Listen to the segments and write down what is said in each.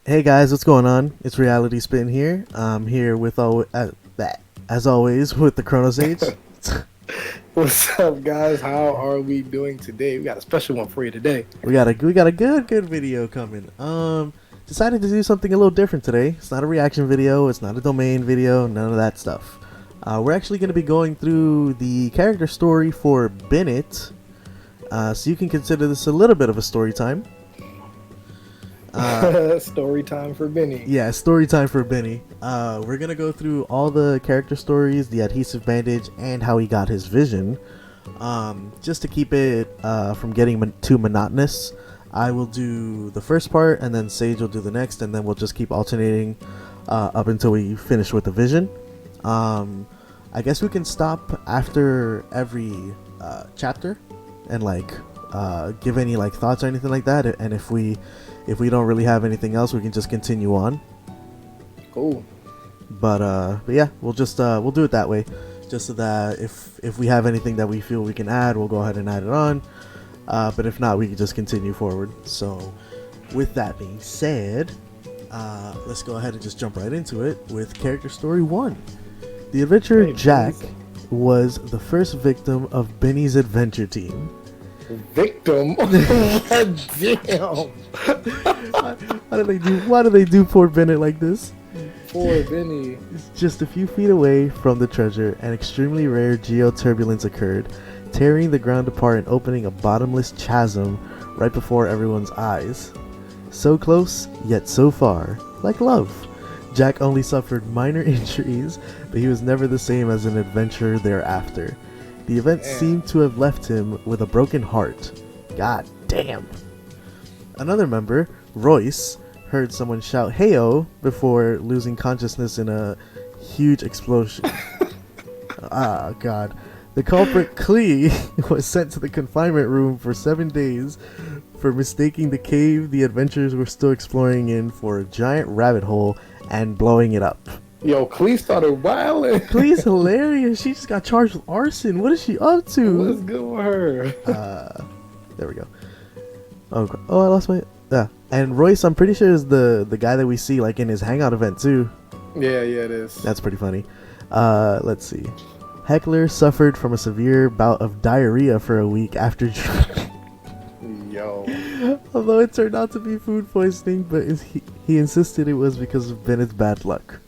Hey guys, what's going on? It's Reality Spin here. I'm here with as always with the Chrono Sage. What's up, guys? How are we doing today? We got a special one for you today. We got a good video coming. Decided to do something a little different today. It's not a reaction video. It's not a domain video. None of that stuff. We're actually going to be going through the character story for Bennett. So you can consider this a little bit of a story time. Story time for Benny. Yeah, story time for Benny. We're gonna go through all the character stories, the adhesive bandage, and how he got his vision. Just to keep it from getting too monotonous, I will do the first part, and then Sage will do the next, and then we'll just keep alternating up until we finish with the vision. I guess we can stop after every chapter and give any thoughts or anything like that, and if we don't really have anything else, we can just continue on. Cool. But yeah, we'll do it that way, just so that if we have anything that we feel we can add, we'll go ahead and add it on. But if not, we can just continue forward. So with that being said, let's go ahead and just jump right into it with character story 1. The adventurer Jack was the first victim of Benny's adventure team. Victim? Damn. Why do they do poor Bennett like this? Poor Benny. Just a few feet away from the treasure, an extremely rare geoturbulence occurred, tearing the ground apart and opening a bottomless chasm right before everyone's eyes. So close, yet so far, like love. Jack only suffered minor injuries, but he was never the same as an adventurer thereafter. The event seemed to have left him with a broken heart. God damn. Another member, Royce, heard someone shout "Heyo" before losing consciousness in a huge explosion. Ah, God. The culprit, Klee, was sent to the confinement room for 7 days for mistaking the cave the adventurers were still exploring in for a giant rabbit hole and blowing it up. Yo, Klee started wilding. Klee's hilarious. She just got charged with arson. What is she up to? What's good with her? There we go. Oh, I lost my... Yeah. And Royce, I'm pretty sure, is the guy that we see in his hangout event too. Yeah, it is. That's pretty funny. Let's see. Heckler suffered from a severe bout of diarrhea for a week after... Yo. Although it turned out to be food poisoning, but he insisted it was because of Bennett's bad luck.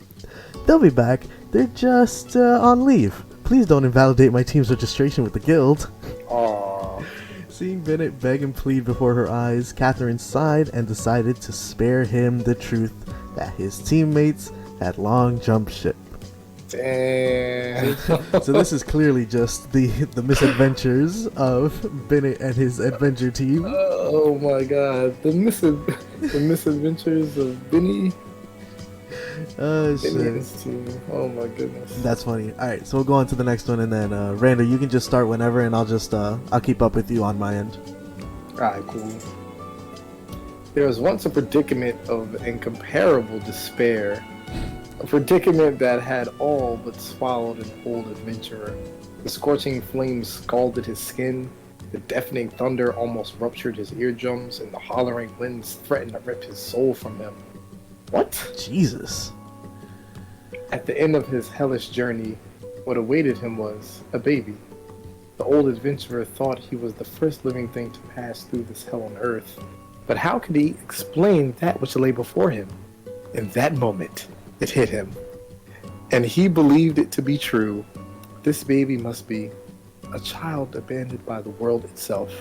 They'll be back. They're just on leave. Please don't invalidate my team's registration with the guild. Aww. Seeing Bennett beg and plead before her eyes, Catherine sighed and decided to spare him the truth that his teammates had long jumped ship. Damn. So this is clearly just the misadventures of Bennett and his adventure team. Oh my god. The misadventures of Benny. Oh shit. Oh my goodness. That's funny. Alright, so we'll go on to the next one, and then Randall, you can just start whenever, and I'll keep up with you on my end. Alright, cool. There was once a predicament of incomparable despair. A predicament that had all but swallowed an old adventurer. The scorching flames scalded his skin, the deafening thunder almost ruptured his eardrums, and the hollering winds threatened to rip his soul from him. What? Jesus. At the end of his hellish journey, what awaited him was a baby. The old adventurer thought he was the first living thing to pass through this hell on earth. But how could he explain that which lay before him? In that moment, it hit him. And he believed it to be true. This baby must be a child abandoned by the world itself.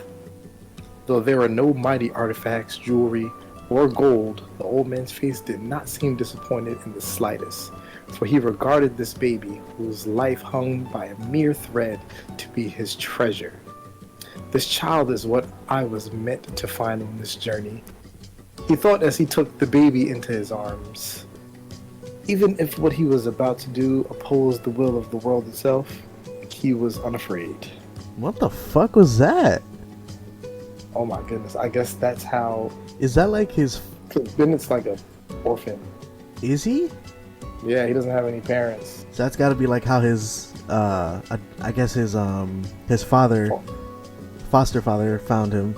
Though there were no mighty artifacts, jewelry, or gold, the old man's face did not seem disappointed in the slightest, for he regarded this baby, whose life hung by a mere thread, to be his treasure. This child is what I was meant to find on this journey, he thought as he took the baby into his arms. Even if what he was about to do opposed the will of the world itself, he was unafraid. What the fuck was that? Oh my goodness, I guess that's how... Is that like his... Bennett's like a orphan. Is he? Yeah, he doesn't have any parents. So that's gotta be like how his, I guess his father, foster father found him.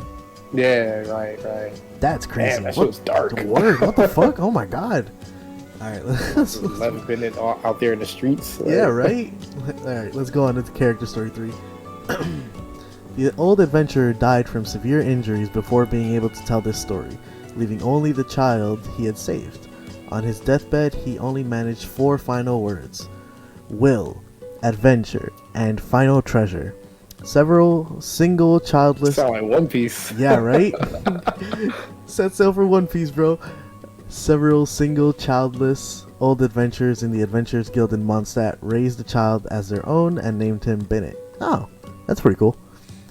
Yeah, right. That's crazy. Damn, that shit was dark. Word, what the fuck? Oh my god. Alright, Left Bennett out there in the streets. yeah, right? Alright, let's go on to character story 3. The old adventurer died from severe injuries before being able to tell this story, leaving only the child he had saved. On his deathbed, he only managed 4 final words: will, adventure, and final treasure. Several single childless... Sound like One Piece. Yeah, right? Set sail for One Piece, bro. Several single childless old adventurers in the Adventurers Guild in Mondstadt raised the child as their own and named him Bennett. Oh, that's pretty cool.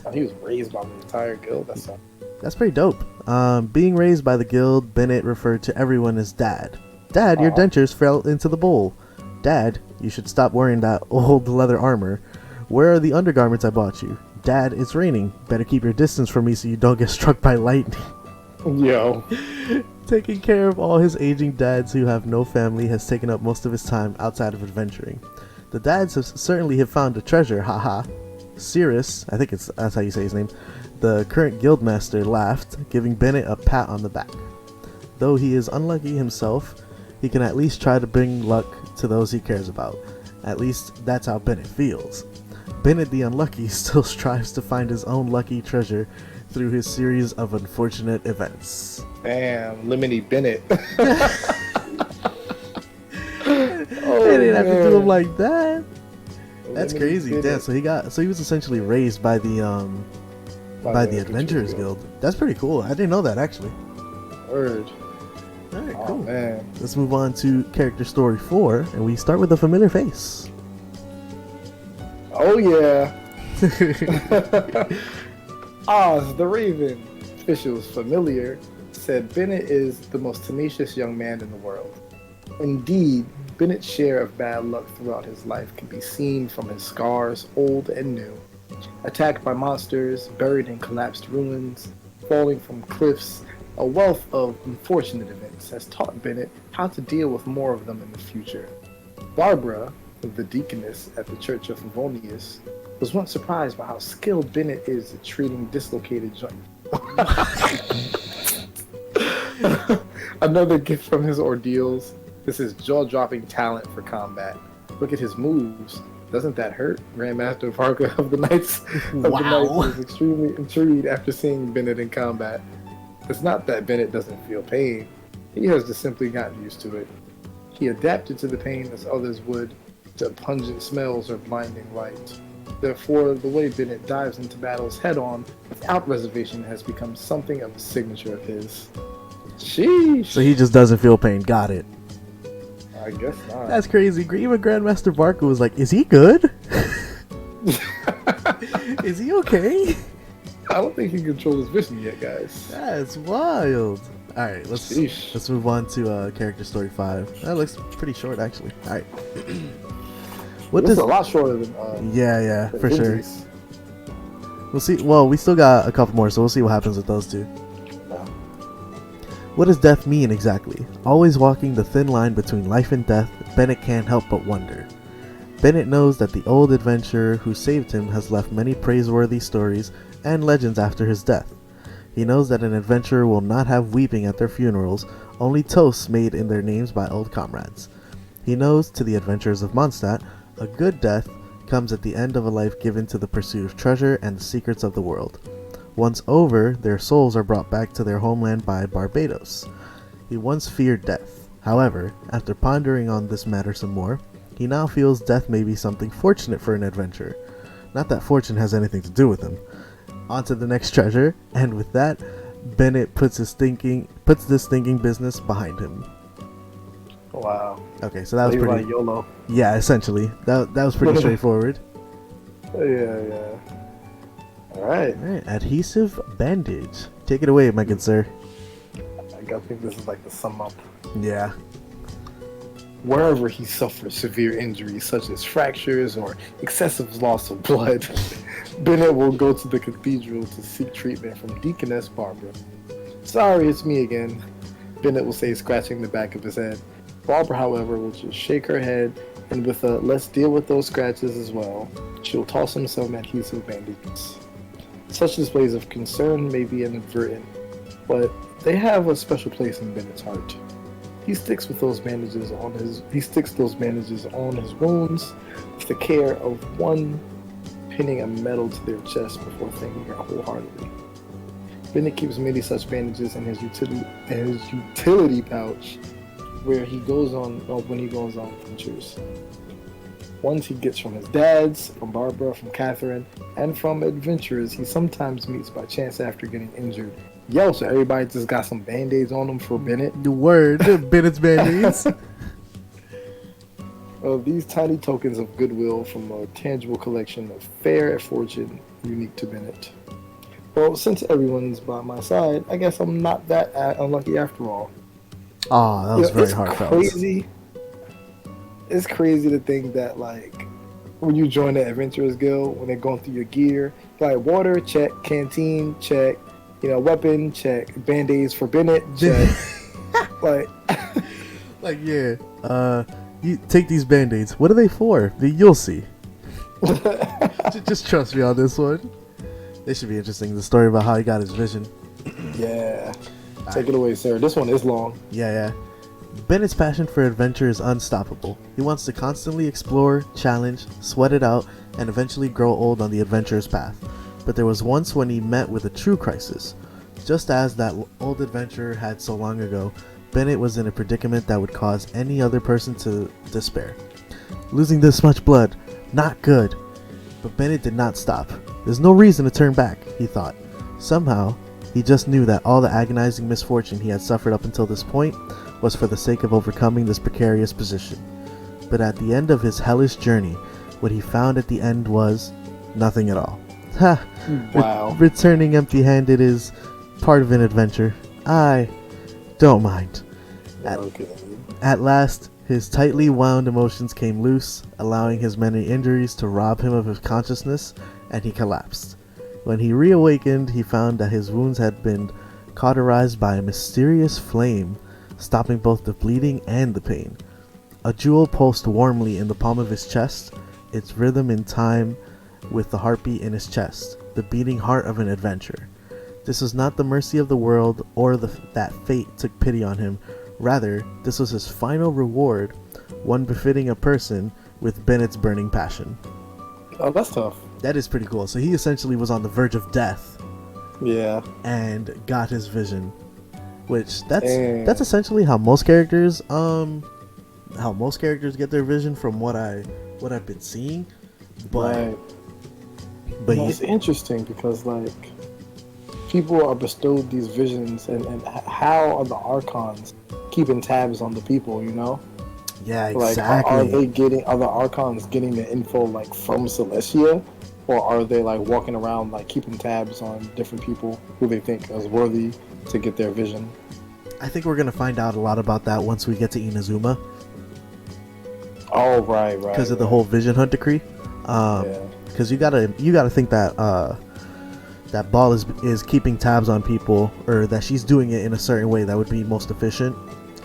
Oh, he was raised by the entire guild. That's pretty dope. Being raised by the guild, Bennett referred to everyone as Dad. Dad, your dentures fell into the bowl. Dad, you should stop wearing that old leather armor. Where are the undergarments I bought you? Dad, it's raining. Better keep your distance from me so you don't get struck by lightning. Yo. Taking care of all his aging dads who have no family has taken up most of his time outside of adventuring. The dads certainly have found a treasure, haha. Cirrus, I think that's how you say his name, the current guildmaster, laughed, giving Bennett a pat on the back. Though he is unlucky himself, he can at least try to bring luck to those he cares about. At least that's how Bennett feels. Bennett the Unlucky still strives to find his own lucky treasure through his series of unfortunate events. Damn, Lemony Bennett. They didn't have to do him like that. That's Lemony crazy. Bennett. Damn, so he was essentially raised by the Adventurers Guild. That's pretty cool. I didn't know that actually. Word. Alright, Oh, cool. man. Let's move on to character story 4, and we start with a familiar face. Oh yeah. Oz the Raven, officials familiar, said Bennett is the most tenacious young man in the world. Indeed, Bennett's share of bad luck throughout his life can be seen from his scars, old and new. Attacked by monsters, buried in collapsed ruins, falling from cliffs, a wealth of unfortunate events has taught Bennett how to deal with more of them in the future. Barbara, the deaconess at the Church of Favonius, was once surprised by how skilled Bennett is at treating dislocated joints. Another gift from his ordeals is his jaw-dropping talent for combat. Look at his moves. Doesn't that hurt? Grandmaster Parker of the Knights was extremely intrigued after seeing Bennett in combat. It's not that Bennett doesn't feel pain. He has just simply gotten used to it. He adapted to the pain as others would to pungent smells or blinding light. Therefore, the way Bennett dives into battles head-on without reservation has become something of a signature of his. Sheesh! So he just doesn't feel pain. Got it. I guess not. That's crazy. Even Grandmaster Barker was like, is he good? Is he okay? I don't think he can control his vision yet, guys. That's wild. Alright, let's move on to character story 5. That looks pretty short, actually. Alright. This is a lot shorter than yeah, than for sure. Lindsay's. We'll see. Well, we still got a couple more, so we'll see what happens with those two. Yeah. What does death mean exactly? Always walking the thin line between life and death, Bennett can't help but wonder. Bennett knows that the old adventurer who saved him has left many praiseworthy stories and legends after his death. He knows that an adventurer will not have weeping at their funerals, only toasts made in their names by old comrades. He knows, to the adventurers of Mondstadt, a good death comes at the end of a life given to the pursuit of treasure and the secrets of the world. Once over, their souls are brought back to their homeland by Barbados. He once feared death. However, after pondering on this matter some more, he now feels death may be something fortunate for an adventurer. Not that fortune has anything to do with him. On to the next treasure, and with that, Bennett puts this thinking business behind him. Wow. Okay, so that was pretty. Like YOLO. Yeah, essentially. That was pretty straightforward. Yeah. Alright. Alright, adhesive bandage. Take it away, my good sir. I think this is like the sum up. Yeah. Wherever he suffers severe injuries such as fractures or excessive loss of blood, Bennett will go to the cathedral to seek treatment from Deaconess Barbara. Sorry, it's me again, Bennett will say, scratching the back of his head. Barbara, however, will just shake her head, and with a "let's deal with those scratches as well," she'll toss him some adhesive bandages. Such displays of concern may be inadvertent, but they have a special place in Bennett's heart. He sticks those bandages on his wounds with the care of one pinning a metal to their chest before thanking her wholeheartedly. Bennett keeps many such bandages in his utility pouch, where he goes on when he goes on adventures. Ones he gets from his dad's, from Barbara, from Catherine, and from adventurers he sometimes meets by chance after getting injured. Yo, so everybody just got some band-aids on them for Bennett? The word, Bennett's band-aids. These tiny tokens of goodwill from a tangible collection of fair fortune unique to Bennett. Well, since everyone's by my side, I guess I'm not that unlucky after all. Oh, that was very heartfelt. Crazy. It's crazy to think that, like, when you join the Adventurers Guild, when they're going through your gear, like water, check, canteen, check, weapon, check, band-aids for Bennett, check. like, yeah, you take these band-aids. What are they for? You'll see. Just trust me on this one. This should be interesting. The story about how he got his vision. Yeah. Take it away, sir. This one is long. Yeah. Bennett's passion for adventure is unstoppable. He wants to constantly explore, challenge, sweat it out, and eventually grow old on the adventurer's path. But there was once when he met with a true crisis. Just as that old adventurer had so long ago, Bennett was in a predicament that would cause any other person to despair. Losing this much blood, not good. But Bennett did not stop. There's no reason to turn back, he thought. Somehow, he just knew that all the agonizing misfortune he had suffered up until this point was for the sake of overcoming this precarious position. But at the end of his hellish journey, what he found at the end was nothing at all. Ha! Wow. Returning empty-handed is part of an adventure. I don't mind. At last, his tightly wound emotions came loose, allowing his many injuries to rob him of his consciousness, and he collapsed. When he reawakened, he found that his wounds had been cauterized by a mysterious flame, stopping both the bleeding and the pain. A jewel pulsed warmly in the palm of his chest, its rhythm in time with the heartbeat in his chest, the beating heart of an adventurer. This was not the mercy of the world or that fate took pity on him. Rather, this was his final reward, one befitting a person with Bennett's burning passion. Oh, that's tough. That is pretty cool. So he essentially was on the verge of death. Yeah. And got his vision. Which that's essentially how most characters get their vision from what I've been seeing. But right. But it's interesting because like people are bestowed these visions and how are the Archons keeping tabs on the people, Yeah, exactly. Are the Archons getting the info like from Celestia? Or are they like walking around like keeping tabs on different people who they think is worthy to get their vision? I think we're gonna find out a lot about that once we get to Inazuma. Oh right. Because of the whole Vision Hunt decree. Because you gotta think that that Ball is keeping tabs on people, or that she's doing it in a certain way that would be most efficient.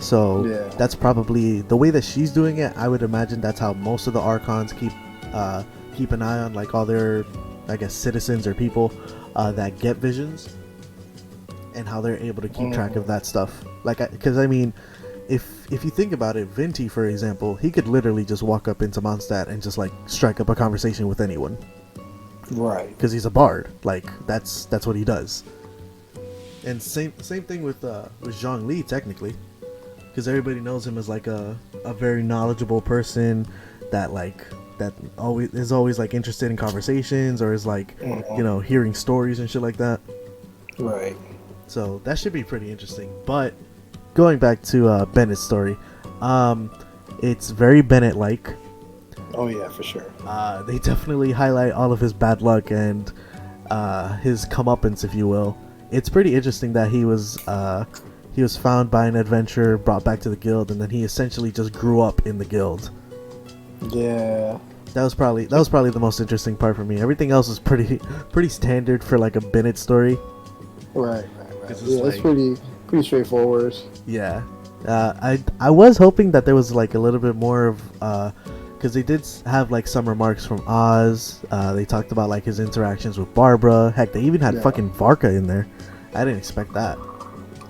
So that's probably the way that she's doing it. I would imagine that's how most of the Archons keep an eye on like all their, I guess, citizens or people that get visions, and how they're able to keep track of that stuff. Like, because I mean, if you think about it, Venti, for example, he could literally just walk up into Mondstadt and just like strike up a conversation with anyone, right? Because he's a bard. Like that's what he does. And same thing with Zhongli, technically, because everybody knows him as like a very knowledgeable person that is always like interested in conversations, or is like hearing stories and shit like that. Right. So that should be pretty interesting. But going back to Bennett's story, it's very Bennett-like. Oh yeah, for sure. They definitely highlight all of his bad luck and his comeuppance, if you will. It's pretty interesting that he was found by an adventurer, brought back to the guild, and then he essentially just grew up in the guild. Yeah. That was probably the most interesting part for me. Everything else is pretty standard for like a Bennett story. Right. Yeah, it's pretty straightforward. Yeah. I was hoping that there was like a little bit more of because they did have like some remarks from Oz. They talked about like his interactions with Barbara. Heck, they even had fucking Varka in there. I didn't expect that.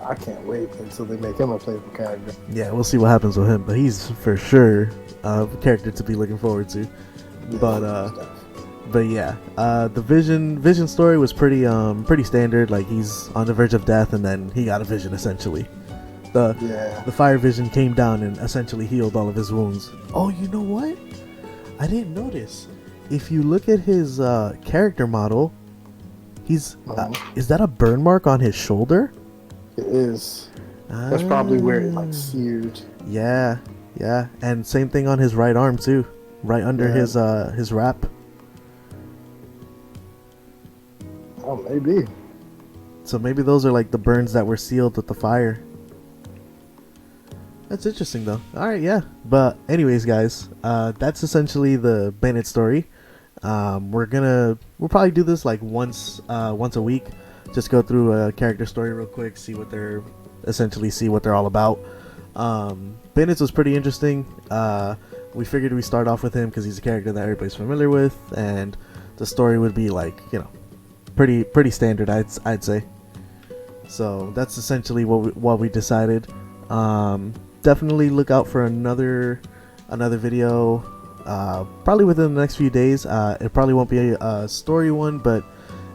I can't wait until they make him a playable character. Yeah, we'll see what happens with him, but he's for sure a character to be looking forward to. But yeah, the Vision story was pretty standard. Like, he's on the verge of death, and then he got a vision essentially. The fire vision came down and essentially healed all of his wounds. Oh, you know what? I didn't notice. If you look at his character model, he's is that a burn mark on his shoulder? It is. That's probably where it like seared. Yeah, and same thing on his right arm too, right under his wrap. Oh, maybe. So maybe those are like the burns that were sealed with the fire. That's interesting though. Alright, yeah. But anyways, guys, that's essentially the Bennett story. We'll probably do this like once a week. Just go through a character story real quick, see what they're all about. Bennett's was pretty interesting. We figured we start off with him because he's a character that everybody's familiar with, and the story would be like, pretty standard, I'd say. So that's essentially what we decided. Definitely look out for another video, probably within the next few days. It probably won't be a story one, but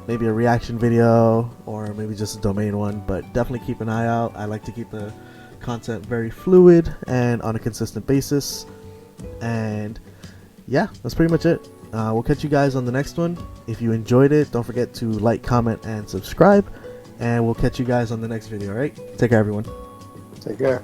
maybe a reaction video, or maybe just a domain one. But definitely keep an eye out. I like to keep the content very fluid and on a consistent basis. And yeah, that's pretty much it. We'll catch you guys on the next one. If you enjoyed it, don't forget to like, comment, and subscribe. And we'll catch you guys on the next video, alright? Take care, everyone. Take care.